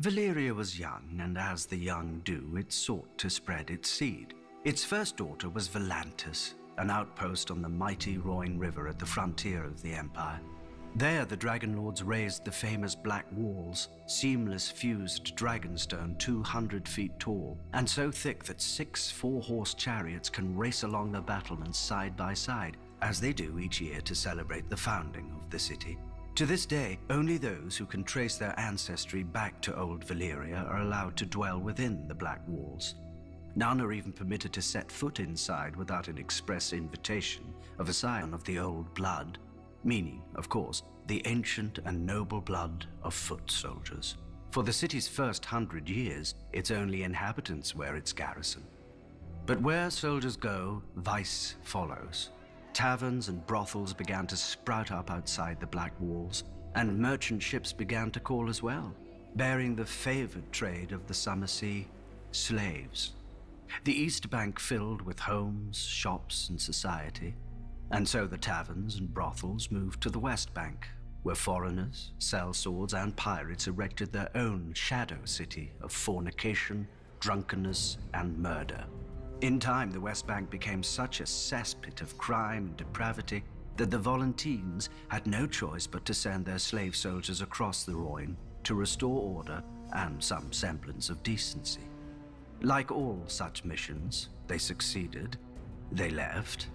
Valyria was young, and as the young do, it sought to spread its seed. Its first daughter was VOLANTIS, an outpost on the mighty Rhoyne River at the frontier of the Empire. There, the Dragon Lords raised the famous Black Walls, seamless fused dragonstone 200 feet tall, and so thick that 6 four-horse chariots can race along the battlements side by side, as they do each year to celebrate the founding of the city. To this day, only those who can trace their ancestry back to old Valyria are allowed to dwell within the Black Walls. None are even permitted to set foot inside without an express invitation of a scion of the old blood, meaning, of course, the ancient and noble blood of foot soldiers. For the city's first 100 years, its only inhabitants were its garrison. But where soldiers go, vice follows. Taverns and brothels began to sprout up outside the Black Walls, and merchant ships began to call as well, bearing the favored trade of the summer sea, slaves. The East Bank filled with homes, shops, and society, and so the taverns and brothels moved to the West Bank, where foreigners, sellswords, and pirates erected their own shadow city of fornication, drunkenness, and murder. In time, the West Bank became such a cesspit of crime and depravity that the Volantines had no choice but to send their slave soldiers across the Rhoyne to restore order and some semblance of decency. Like all such missions, they succeeded, they left,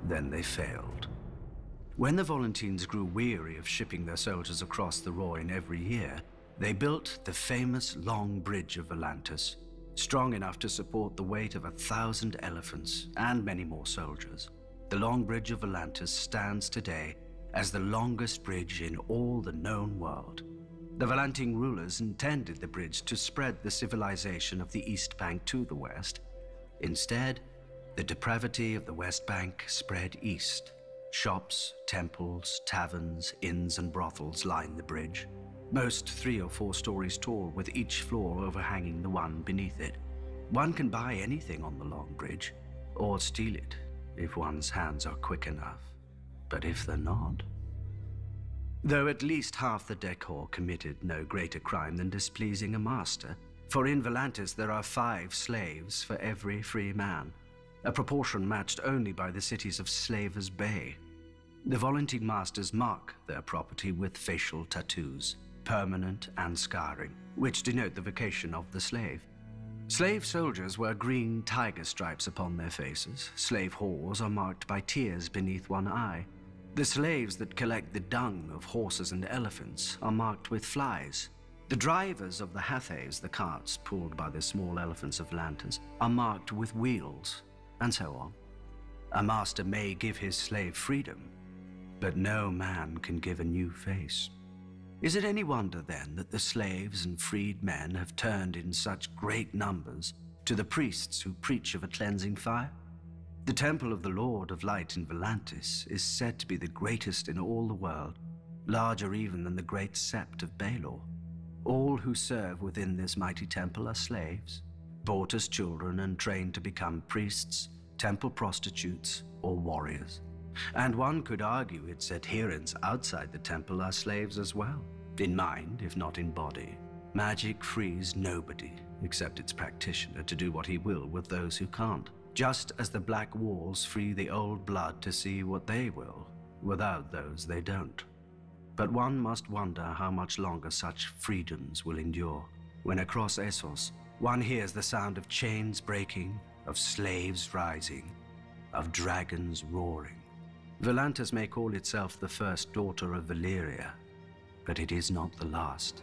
then they failed. When the Volantines grew weary of shipping their soldiers across the Rhoyne every year, they built the famous Long Bridge of Volantis, strong enough to support the weight of 1,000 elephants and many more soldiers. The Long Bridge of Volantis stands today as the longest bridge in all the known world. The Volantine rulers intended the bridge to spread the civilization of the East Bank to the west. Instead, the depravity of the West Bank spread east. Shops, temples, taverns, inns, and brothels line the bridge, most 3 or 4 stories tall, with each floor overhanging the one beneath it. One can buy anything on the Long Bridge, or steal it, if one's hands are quick enough. But if they're not... Though at least half the decor committed no greater crime than displeasing a master, for in Volantis there are 5 slaves for every free man, a proportion matched only by the cities of Slavers Bay. The Volantine masters mark their property with facial tattoos, permanent and scarring, which denote the vocation of the slave. Slave soldiers wear green tiger stripes upon their faces. Slave whores are marked by tears beneath one eye. The slaves that collect the dung of horses and elephants are marked with flies. The drivers of the hathays, the carts pulled by the small elephants of Volantis, are marked with wheels, and so on. A master may give his slave freedom, but no man can give a new face. Is it any wonder, then, that the slaves and freed men have turned in such great numbers to the priests who preach of a cleansing fire? The Temple of the Lord of Light in Volantis is said to be the greatest in all the world, larger even than the great sept of Baelor. All who serve within this mighty temple are slaves, bought as children and trained to become priests, temple prostitutes, or warriors. And one could argue its adherents outside the temple are slaves as well, in mind if not in body. Magic frees nobody except its practitioner to do what he will with those who can't, just as the Black Walls free the old blood to see what they will, without those they don't. But one must wonder how much longer such freedoms will endure, when across Essos one hears the sound of chains breaking, of slaves rising, of dragons roaring. Volantis may call itself the first daughter of Valyria, but it is not the last.